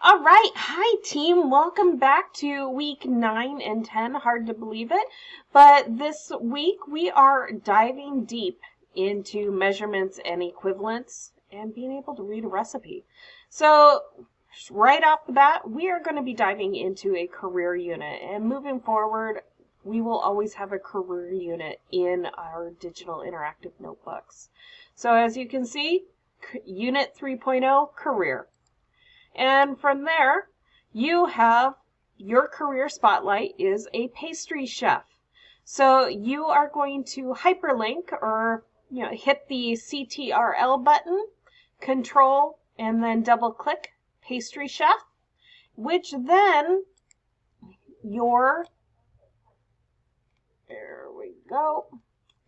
All right. Hi, team. Welcome back to week 9 and 10. Hard to believe it. But this week we are diving deep into measurements and equivalents and being able to read a recipe. So, right off the bat, we are going to be diving into a career unit. And moving forward, we will always have a career unit in our digital interactive notebooks. So, as you can see, Unit 3.0, Career. And from there, you have your career spotlight is a pastry chef. So you are going to hyperlink or hit the CTRL button, control, and then double click pastry chef, which then there we go.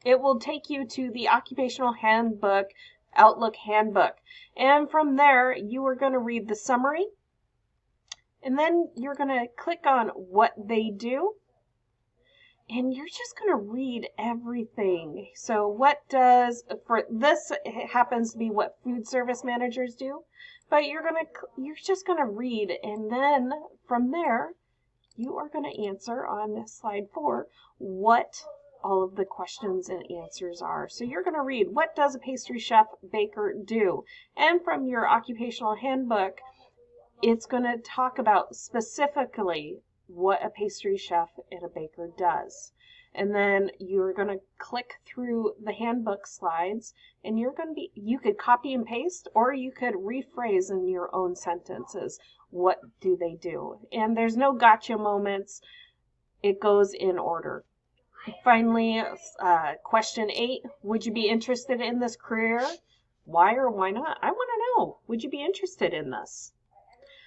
It will take you to the occupational handbook, Outlook handbook. And from there, you are going to read the summary. And then you're going to click on what they do. And you're just going to read everything. So for this, it happens to be what food service managers do. But you're just going to read. And then from there, you are going to answer on slide 4 what all of the questions and answers are. So you're going to read, what does a pastry chef baker do? And from your occupational handbook, it's going to talk about specifically what a pastry chef and a baker does. And then you're going to click through the handbook slides, and you could copy and paste, or you could rephrase in your own sentences. What do they do? And there's no gotcha moments. It goes in order. Finally, question 8, would you be interested in this career? Why or why not? I want to know. Would you be interested in this?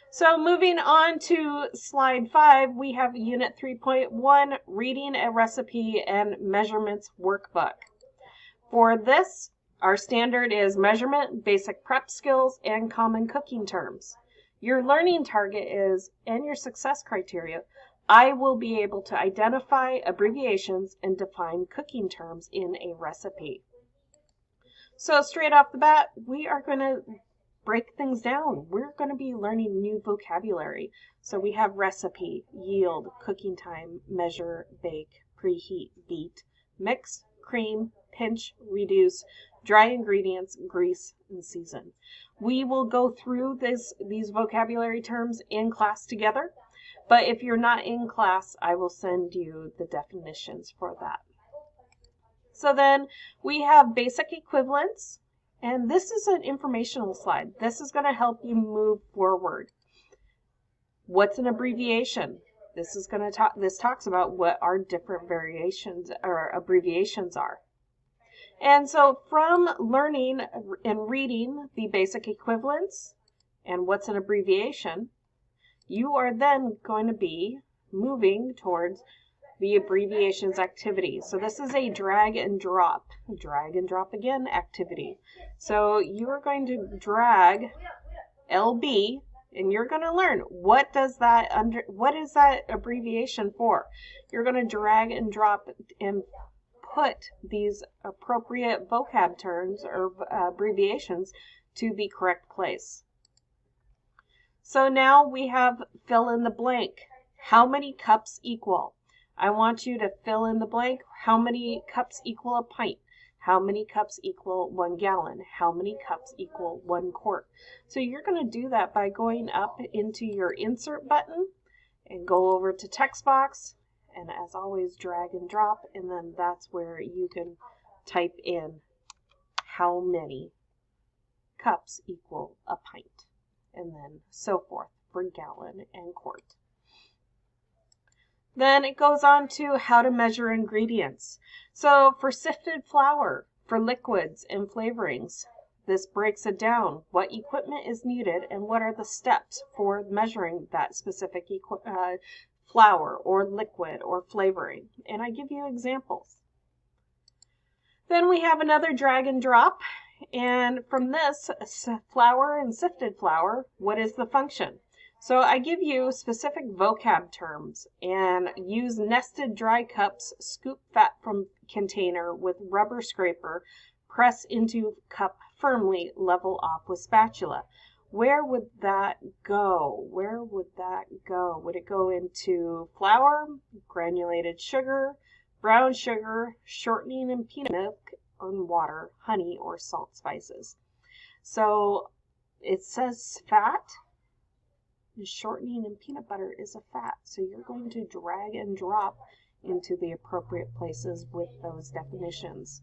So moving on to slide 5, we have Unit 3.1, Reading a Recipe and Measurements Workbook. For this, our standard is measurement, basic prep skills, and common cooking terms. Your learning target is, and your success criteria, I will be able to identify abbreviations and define cooking terms in a recipe. So straight off the bat, we are going to break things down. We're going to be learning new vocabulary. So we have recipe, yield, cooking time, measure, bake, preheat, beat, mix, cream, pinch, reduce, dry ingredients, grease, and season. We will go through these vocabulary terms in class together. But if you're not in class, I will send you the definitions for that. So then we have basic equivalents, and this is an informational slide. This is going to help you move forward. What's an abbreviation? This talks about what our different variations or abbreviations are. And so from learning and reading the basic equivalents and what's an abbreviation, you are then going to be moving towards the abbreviations activity. So this is a drag and drop again activity. So you are going to drag LB, and you're going to learn what is that abbreviation for. You're going to drag and drop and put these appropriate vocab terms or abbreviations to the correct place. So now we have fill in the blank. How many cups equal? I want you to fill in the blank. How many cups equal a pint? How many cups equal 1 gallon? How many cups equal 1 quart? So you're going to do that by going up into your insert button and go over to text box, and as always drag and drop, and then that's where you can type in how many cups equal a pint, and then so forth for gallon and quart. Then it goes on to how to measure ingredients. So for sifted flour, for liquids and flavorings, this breaks it down. What equipment is needed and what are the steps for measuring that specific flour or liquid or flavoring. And I give you examples. Then we have another drag and drop. And from this, flour and sifted flour, what is the function? So I give you specific vocab terms and use nested dry cups, scoop fat from container with rubber scraper, press into cup firmly, level off with spatula. where would that go? Where would that go? Would it go into flour, granulated sugar, brown sugar, shortening and peanut milk, and water, honey, or salt spices? So it says fat. Shortening and peanut butter is a fat. So you're going to drag and drop into the appropriate places with those definitions.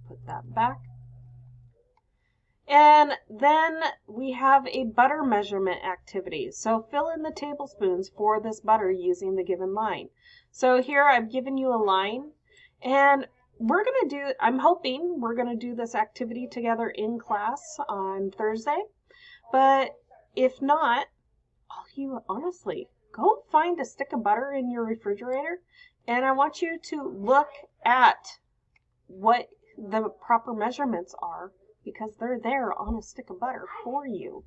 Put that back. And then we have a butter measurement activity. So fill in the tablespoons for this butter using the given line. So here I've given you a line, and I'm hoping we're going to do this activity together in class on Thursday. But if not, honestly, go find a stick of butter in your refrigerator, and I want you to look at what the proper measurements are, because they're there on a stick of butter for you.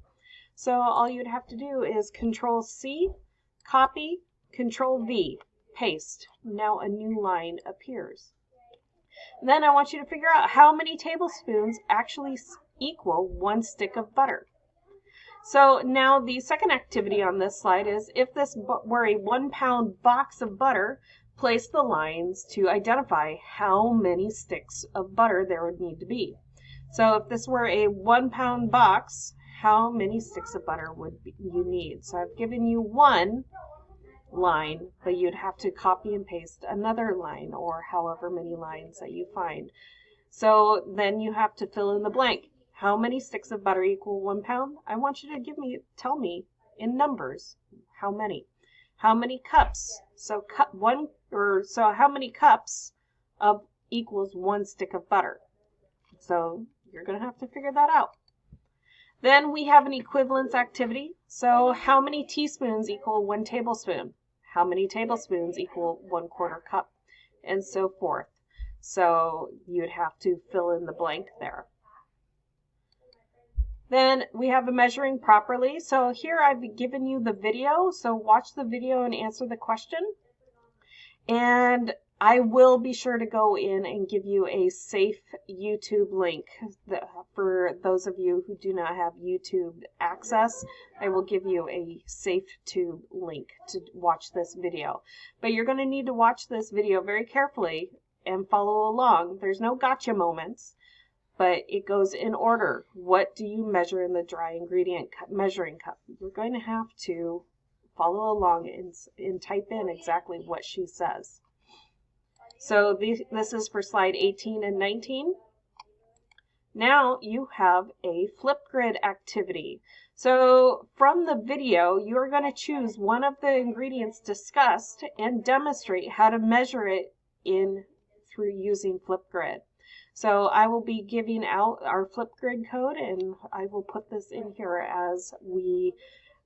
So all you'd have to do is Control-C, copy, Control-V, paste. Now a new line appears. Then I want you to figure out how many tablespoons actually equal 1 stick of butter. So now the second activity on this slide is, if this were a 1-pound box of butter, place the lines to identify how many sticks of butter there would need to be. So if this were a 1-pound box, how many sticks of butter would you need? So I've given you one line, but you'd have to copy and paste another line, or however many lines that you find. So then you have to fill in the blank. How many sticks of butter equal 1 pound? I want you to tell me in numbers how many. How many cups? So how many cups of equals 1 stick of butter? So you're going to have to figure that out. Then we have an equivalence activity. So how many teaspoons equal 1 tablespoon? How many tablespoons equal 1/4 cup? And so forth. So you'd have to fill in the blank there. Then we have a measuring properly. So here I've given you the video. So watch the video and answer the question. And I will be sure to go in and give you a safe YouTube link. For those of you who do not have YouTube access, I will give you a safe tube link to watch this video. But you're going to need to watch this video very carefully and follow along. There's no gotcha moments, but it goes in order. What do you measure in the dry ingredient measuring cup? You're going to have to follow along and type in exactly what she says. So this is for slide 18 and 19. Now you have a flip grid activity. So from the video, you're going to choose one of the ingredients discussed and demonstrate how to measure it through using Flipgrid. So I will be giving out our Flipgrid code, and I will put this in here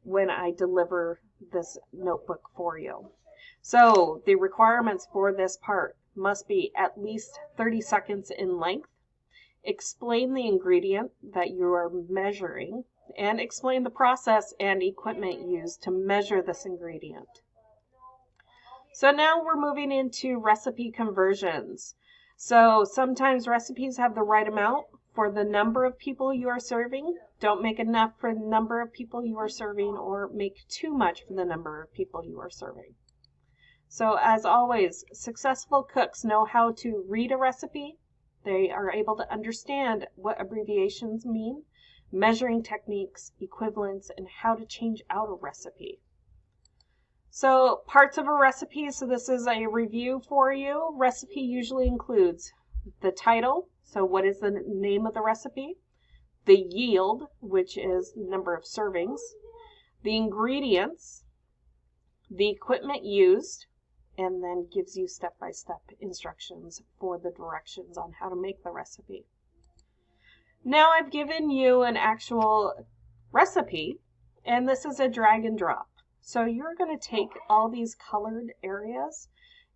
when I deliver this notebook for you. So the requirements for this part must be at least 30 seconds in length. Explain the ingredient that you are measuring, and explain the process and equipment used to measure this ingredient. So now we're moving into recipe conversions. So sometimes recipes have the right amount for the number of people you are serving. Don't make enough for the number of people you are serving, or make too much for the number of people you are serving. So as always, successful cooks know how to read a recipe. They are able to understand what abbreviations mean, measuring techniques, equivalents, and how to change out a recipe. So parts of a recipe, so this is a review for you. Recipe usually includes the title, so what is the name of the recipe, the yield, which is the number of servings, the ingredients, the equipment used, and then gives you step-by-step instructions for the directions on how to make the recipe. Now I've given you an actual recipe, and this is a drag and drop. So you're going to take all these colored areas,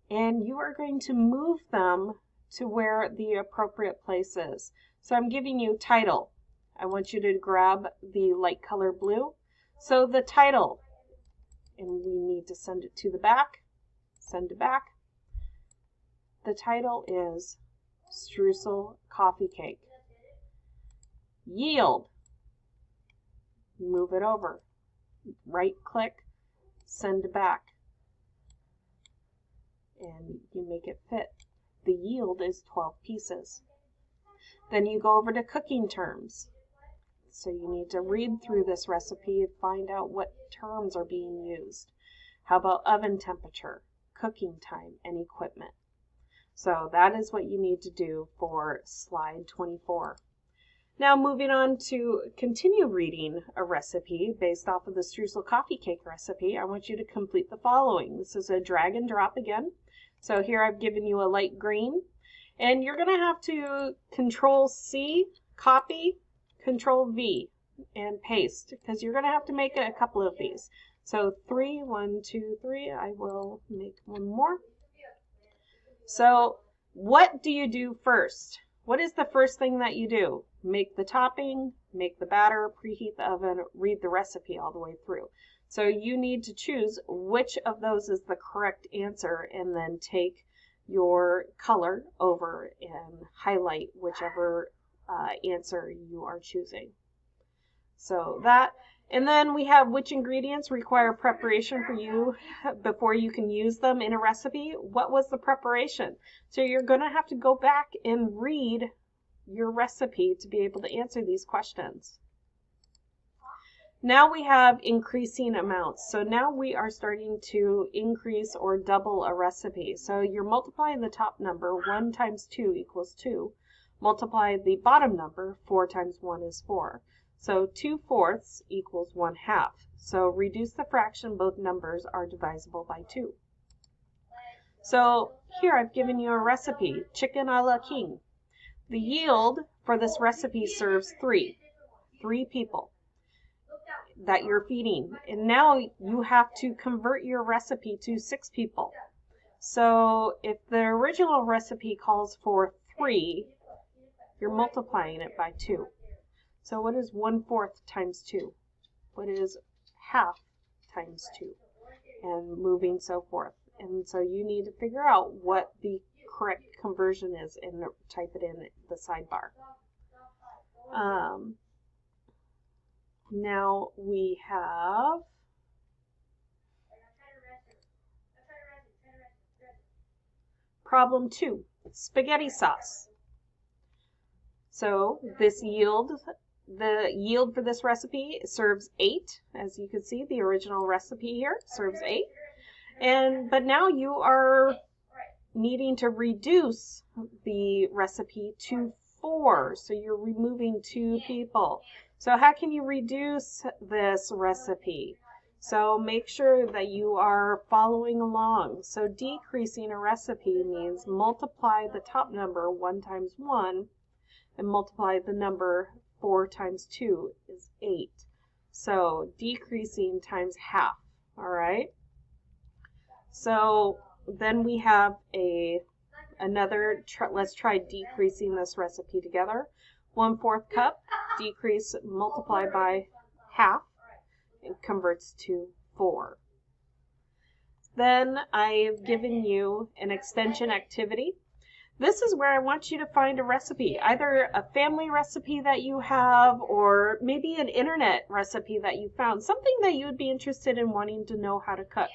and you are going to move them to where the appropriate place is. So I'm giving you title. I want you to grab the light color blue. So the title, and we need to send it to the back. Send it back. The title is Streusel Coffee Cake. Yield. move it over, right click, send back, and you make it fit. The yield is 12 pieces. Then you go over to cooking terms. So you need to read through this recipe and find out what terms are being used. How about oven temperature, cooking time, and equipment? So that is what you need to do for slide 24. Now moving on to continue reading a recipe based off of the streusel coffee cake recipe, I want you to complete the following. This is a drag and drop again. So here I've given you a light green, and you're going to have to Control C, copy, Control V, and paste, because you're going to have to make a couple of these. So 3, 1, 2, 3, I will make one more. So what do you do first? What is the first thing that you do? Make the topping, make the batter, preheat the oven, read the recipe all the way through. So you need to choose which of those is the correct answer, and then take your color over and highlight whichever answer you are choosing. So that, and then we have which ingredients require preparation for you before you can use them in a recipe. What was the preparation? So you're going to have to go back and read your recipe to be able to answer these questions. Now we have increasing amounts. So now we are starting to increase or double a recipe. So you're multiplying the top number, 1 times 2 equals 2. Multiply the bottom number, 4 times 1 is 4. So 2/4 equals 1/2. So reduce the fraction, both numbers are divisible by 2. So here I've given you a recipe, chicken a la king. The yield for this recipe serves 3 people that you're feeding. And now you have to convert your recipe to 6 people. So if the original recipe calls for 3, you're multiplying it by 2. So what is 1/4 times 2? What is half times 2? And moving so forth. And so you need to figure out what the correct conversion is and type it in the sidebar. Now we have problem 2, spaghetti sauce. So this yield, the yield for this recipe serves 8. As you can see, the original recipe here serves 8. But now you are needing to reduce the recipe to 4. So you're removing 2 people. So how can you reduce this recipe? So make sure that you are following along. So decreasing a recipe means multiply the top number, 1 times 1, and multiply the number 4 times 2 is 8. So decreasing times half, all right? So then we have let's try decreasing this recipe together. 1/4 cup, decrease, multiply by half, it converts to 4. Then I've given you an extension activity. This is where I want you to find a recipe, either a family recipe that you have, or maybe an internet recipe that you found, something that you would be interested in wanting to know how to cook.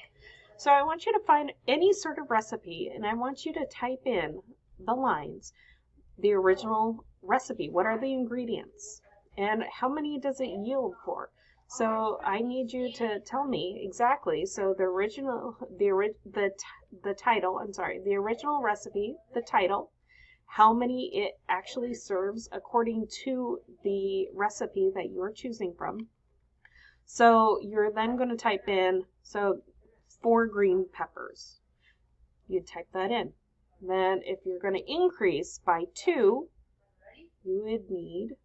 So I want you to find any sort of recipe, and I want you to type in the lines, the original recipe. What are the ingredients? And how many does it yield for? So I need you to tell me exactly. So the original recipe, the title, how many it actually serves according to the recipe that you're choosing from. So you're then going to type in, 4 green peppers. You type that in. Then if you're going to increase by 2, you would need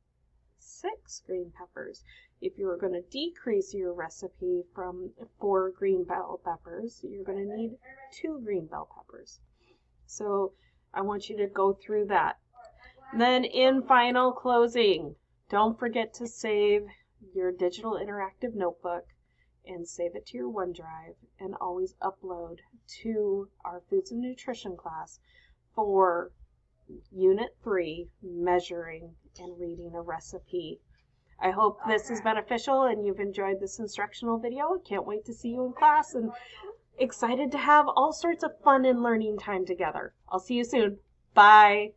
6 green peppers. If you're going to decrease your recipe from 4 green bell peppers, you're going to need 2 green bell peppers. So I want you to go through that. Then in final closing, don't forget to save your digital interactive notebook and save it to your OneDrive, and always upload to our Foods and Nutrition class for Unit 3, measuring and reading a recipe. I hope this is beneficial and you've enjoyed this instructional video. I can't wait to see you in class and excited to have all sorts of fun and learning time together. I'll see you soon. Bye.